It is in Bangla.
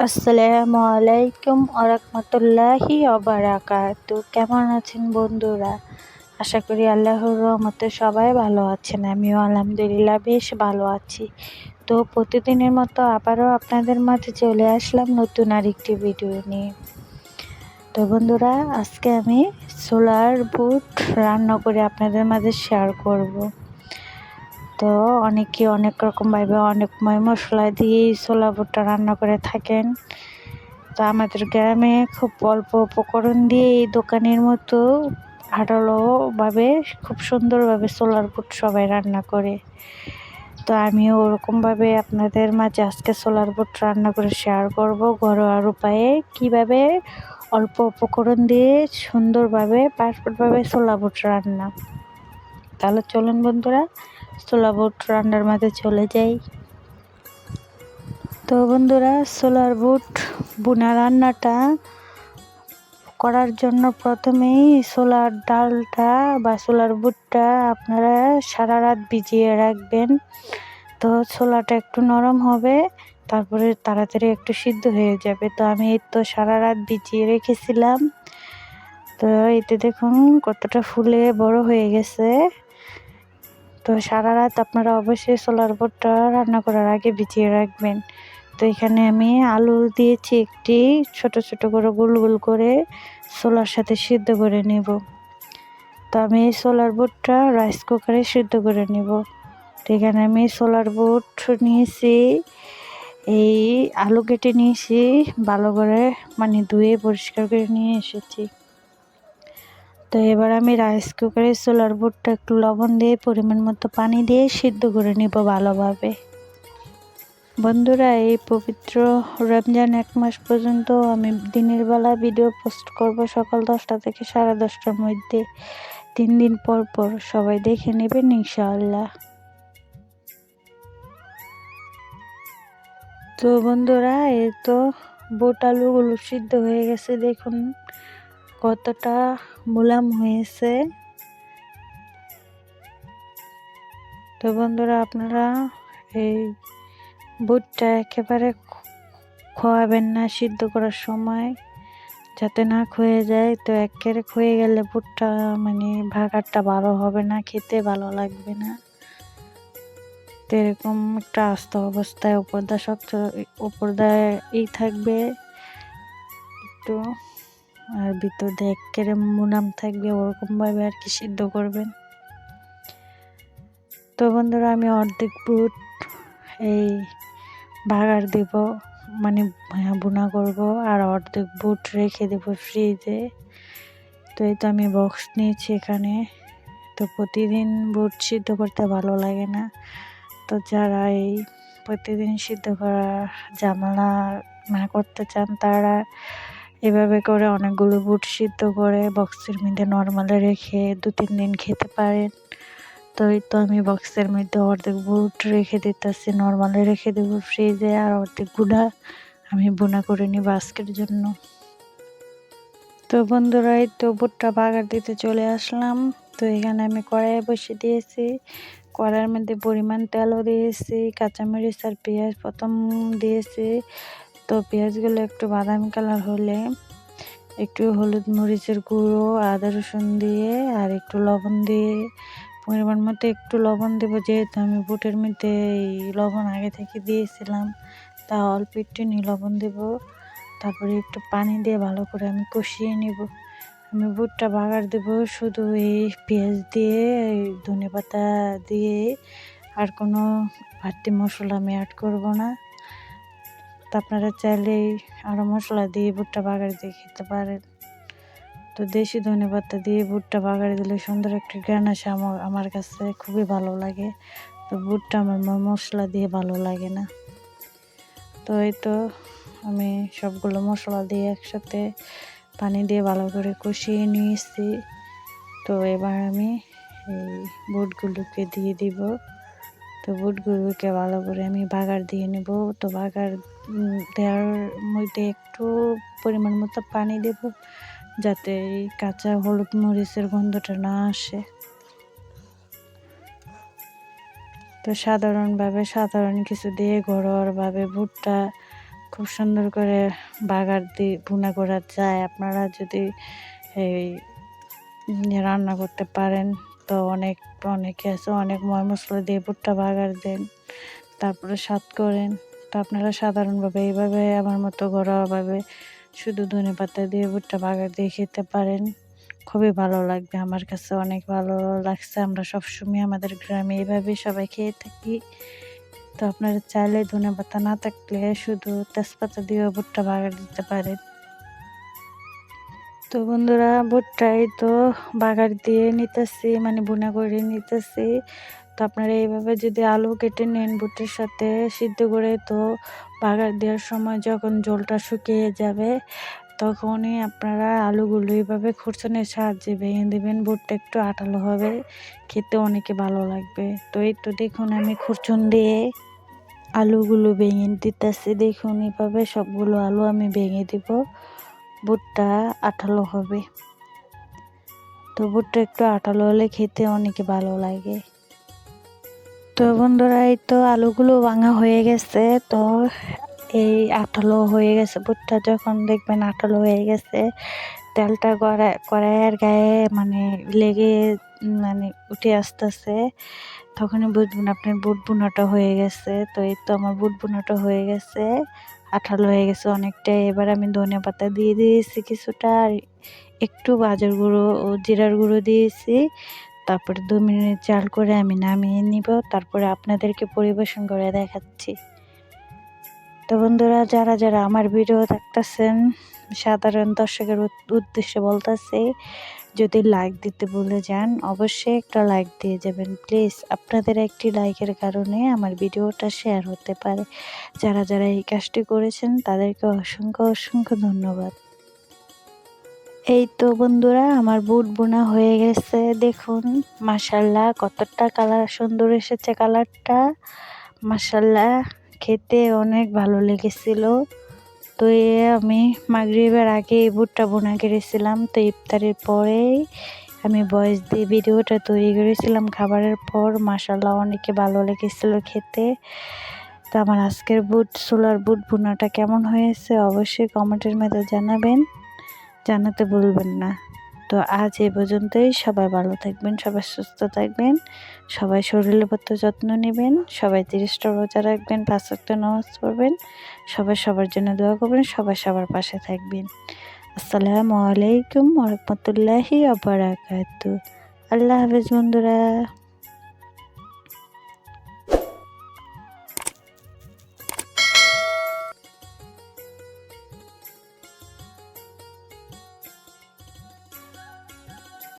আসসালামু আলাইকুম আরাহমাতুল্লাহি ওবারাকাতু। কেমন আছেন বন্ধুরা? আশা করি আল্লাহর রহমতে সবাই ভালো আছেন। আমিও আলহামদুলিল্লাহ বেশ ভালো আছি। তো প্রতিদিনের মতো আবারও আপনাদের মাঝে চলে আসলাম নতুন আরেকটি ভিডিও নিয়ে। তো বন্ধুরা, আজকে আমি ছোলার বুট রান্না করে আপনাদের মাঝে শেয়ার করব। তো অনেকে অনেক রকমভাবে অনেক মশলা দিয়ে ছোলা বুটটা রান্না করে থাকেন। তো আমাদের গ্রামে খুব অল্প উপকরণ দিয়ে এই দোকানের মতো আঠালোভাবে খুব সুন্দরভাবে ছোলার বুট সবাই রান্না করে। তো আমিও ওরকমভাবে আপনাদের মাঝে আজকে ছোলার বুট রান্না করে শেয়ার করব ঘরোয়া উপায়ে, কীভাবে অল্প উপকরণ দিয়ে সুন্দরভাবে পারফেক্টভাবে ছোলা বুট রান্না। তাহলে চলুন বন্ধুরা, ছোলা বুট রান্নার মাঝে চলে যাই। তো বন্ধুরা, ছোলার বুট বুনা রান্নাটা করার জন্য প্রথমেই ছোলার ডালটা বা ছোলার বুটটা আপনারা সারা রাত ভিজিয়ে রাখবেন। তো ছোলাটা একটু নরম হবে, তারপরে তাড়াতাড়ি একটু সিদ্ধ হয়ে যাবে। তো আমি এই তো সারা রাত ভিজিয়ে রেখেছিলাম। তো এতে দেখুন কতটা ফুলে বড় হয়ে গেছে। তো সারা রাত আপনারা অবশ্যই ছোলার বুটটা রান্না করার আগে ভিজিয়ে রাখবেন। তো এখানে আমি আলু দিয়েছি একটি, ছোট ছোট করে গোল গোল করে ছোলার সাথে সিদ্ধ করে নেব। তো আমি এই ছোলার বুটটা রাইস কুকারে সিদ্ধ করে নেব। তো এখানে আমি ছোলার বুট নিয়েছি, এই আলু কেটে নিয়েছি ভালো করে, ধুয়ে পরিষ্কার করে নিয়ে এসেছি। তো এবার আমি রাইস কুকারে ছোলার বুটটা একটু লবণ দিয়ে পরিমাণ মতো পানি দিয়ে সিদ্ধ করে নেব ভালোভাবে। বন্ধুরা, এই পবিত্র রমজান 1 মাস পর্যন্ত আমি দিনের বেলা ভিডিও পোস্ট করব সকাল 10টা থেকে 10:30টার মধ্যে। 3 দিন পর পর সবাই দেখে নেবেন ইনশাআল্লাহ। তো বন্ধুরা, এই তো বুট আলুগুলো সিদ্ধ হয়ে গেছে, দেখুন কতটা মুলাম হয়েছে। তো বন্ধুরা, আপনারা এই বুটটা একেবারে খোয়াবেন না সিদ্ধ করার সময়, যাতে না ক্ষয়ে যায়। তো একেবারে ক্ষয়ে গেলে বুটটা ভাগারটা ভালো হবে না, খেতে ভালো লাগবে না। তো এরকম একটা আস্ত অবস্থায় উপরদা শক্ত, উপরদায় থাকবে একটু, আর ভিতর দিয়ে একেবারে মুলাম থাকবে, ওরকমভাবে আর কি সিদ্ধ করবেন। তো বন্ধুরা, আমি অর্ধেক বুট এই ভাগার দেব, বোনা করব, আর অর্ধেক বুট রেখে দেব ফ্রিজে। তো এই তো আমি বক্স নিয়েছি এখানে। তো প্রতিদিন বুট সিদ্ধ করতে ভালো লাগে না। তো যারা এই প্রতিদিন সিদ্ধ করা ঝামেলা না করতে চান, তারা এভাবে করে অনেকগুলো বুট সিদ্ধ করে বক্সের মধ্যে নর্মালে রেখে 2-3 দিন খেতে পারেন। তো এই তো আমি বক্সের মধ্যে অর্ধেক বুট রেখে দিতেছি, নর্মালে রেখে দেবো ফ্রিজে, আর অর্ধেক গুঁড়া আমি বোনা করে নিব আজকের জন্য। তো বন্ধুরা, এই তো বুটটা বাগার দিতে চলে আসলাম। তো এখানে আমি কড়াইয়ে বসে দিয়েছি, কড়াইয়ের মধ্যে পরিমাণ তেলও দিয়েছি, কাঁচামরিচ আর পেঁয়াজ প্রথম দিয়েছি। তো পেঁয়াজগুলো একটু বাদামি কালার হলে একটু হলুদ মরিচের গুঁড়ো, আদা রসুন দিয়ে আর একটু লবণ দিয়ে, পরিমাণ মতো একটু লবণ দেবো, যেহেতু আমি বুটের মধ্যে এই লবণ আগে থেকে দিয়েছিলাম, তা অল্প একটু লবণ দেবো। তারপরে একটু পানি দিয়ে ভালো করে আমি কষিয়ে নেব। আমি বুটটা বাগার দেবো শুধু এই পেঁয়াজ দিয়ে, এই ধনেপাতা দিয়ে, আর কোনো বাড়তি মশলা আমি অ্যাড করব না। তো আপনারা চাইলে আরও মশলা দিয়ে বুটটা বাগার দিয়ে খেতে পারেন। তো দেশি ধনেপাতা দিয়ে বুটটা বাগার দিলে সুন্দর একটা ঘ্রাণ আসে, আমার কাছে খুবই ভালো লাগে। তো বুটটা আমার মশলা দিয়ে ভালো লাগে না। তো এই তো আমি সবগুলো মশলা দিয়ে একসাথে পানি দিয়ে ভালো করে কষিয়ে নিয়েছি। তো এবার আমি এই বুটগুলোকে দিয়ে দিব। তো বুটগুলোকে ভালো করে আমি বাগার দিয়ে নেব। তো বাগার দেওয়ার মধ্যে একটু পরিমাণ মতো পানি দেব, যাতে এই কাঁচা হলুদ মরিচের গন্ধটা না আসে। তো সাধারণ কিছু দিয়ে ঘরোয়াভাবে বুটটা খুব সুন্দর করে বাগার দিয়ে ভুনা করা যায়। আপনারা যদি এই রান্না করতে পারেন তো অনেকে আছে অনেক মশলা দিয়ে ভুট্টা বাগার দেন, তারপরে স্বাদ করেন। তো আপনারা সাধারণভাবে এইভাবে আমার মতো ঘরোয়াভাবে শুধু ধনেপাতা দিয়ে ভুট্টা বাগার দিয়ে খেতে পারেন, খুবই ভালো লাগবে। আমার কাছে অনেক ভালো লাগছে। আমরা সবসময় আমাদের গ্রামে এইভাবে সবাই খেয়ে থাকি। তো আপনারা চাইলে ধনেপাতা না থাকলে শুধু তেজপাতা দিয়েও ভুট্টা বাগার দিতে পারেন। তো বন্ধুরা, ভুট্টাই তো বাগার দিয়ে নিতেছি, মানে ভুনা করে নিতেছি। তো আপনারা এইভাবে যদি আলু কেটে নেন ভুট্টার সাথে সিদ্ধ করে, তো বাগার দেওয়ার সময় যখন জলটা শুকিয়ে যাবে তখনই আপনারা আলুগুলো এইভাবে খুরচনের সাহায্যে ভেঙে দেবেন। ভুট্টা একটু আঠালো হবে, খেতে অনেকে ভালো লাগবে। তো এই তো দেখুন আমি খুরচন দিয়ে আলুগুলো ভেঙে দিতেছি। দেখুন এইভাবে সবগুলো আলু আমি ভেঙে দিব, ভুট্টা আঠালো হবে। তো ভুট্টা একটু আঠালো হলে খেতে অনেকে ভালো লাগে। তো বন্ধুরা, এই তো আলুগুলো ভাঙা হয়ে গেছে। তো এই আঠালো হয়ে গেছে ভুট্টা, যখন দেখবেন আঠালো হয়ে গেছে তেলটা কড়াইয়ের গায়ে মানে লেগে মানে উঠে আসতেছে, তখনই বুঝবেন আপনার বুট ভুনাটা হয়ে গেছে। তো এই তো আমার বুট ভুনাটা হয়ে গেছে, আঠালো হয়ে গেছে অনেকটাই। এবার আমি ধনে পাতা দিয়ে দিয়েছি কিছুটা, আর একটু বাজার গুঁড়ো ও জিরার গুঁড়ো দিয়েছি। তারপরে 2 মিনিট জাল করে আমি নামিয়ে নিব, তারপরে আপনাদেরকে পরিবেশন করে দেখাচ্ছি। তো বন্ধুরা, যারা যারা আমার ভিডিও দেখতেছেন সাধারণ দর্শকের উদ্দেশ্যে বলতেছি, যদি লাইক দিতে ভুলে যান অবশ্যই একটা লাইক দিয়ে যাবেন প্লিজ। আপনাদের একটি লাইকের কারণে আমার ভিডিওটা শেয়ার হতে পারে। যারা যারা এই কাজটি করেছেন তাদেরকে অসংখ্য অসংখ্য ধন্যবাদ। এই তো বন্ধুরা, আমার বুট বোনা হয়ে গেছে। দেখুন মাশাল্লাহ কতটা কালার সুন্দর এসেছে, কালারটা মাশাল্লাহ খেতে অনেক ভালো লেগেছিল। তো আমি মাগরিবের আগে এই বুটটা বোনা করেছিলাম। তো ইফতারের পরেই আমি ভয়েস দিয়ে ভিডিওটা তৈরি করেছিলাম খাবারের পর। মাশাল্লাহ অনেকে ভালো লেগেছিল খেতে। তো আমার আজকের ছোলার বুট বোনাটা কেমন হয়েছে অবশ্যই কমেন্টের মধ্যে জানাবেন, জানাতে ভুলবেন না। তো আজ এই পর্যন্তই। সবাই ভালো থাকবেন, সবাই সুস্থ থাকবেন, সবাই শরীরের প্রতি যত্ন নেবেন, সবাই 30টা রোজা রাখবেন, 5 ওয়াক্ত নামাজ পড়বেন, সবাই সবার জন্য দোয়া করবেন, সবাই সবার পাশে থাকবেন। আসসালামু আলাইকুম ওয়া রাহমাতুল্লাহি ওয়া বারাকাতুহু। আল্লাহ হাফেজ বন্ধুরা।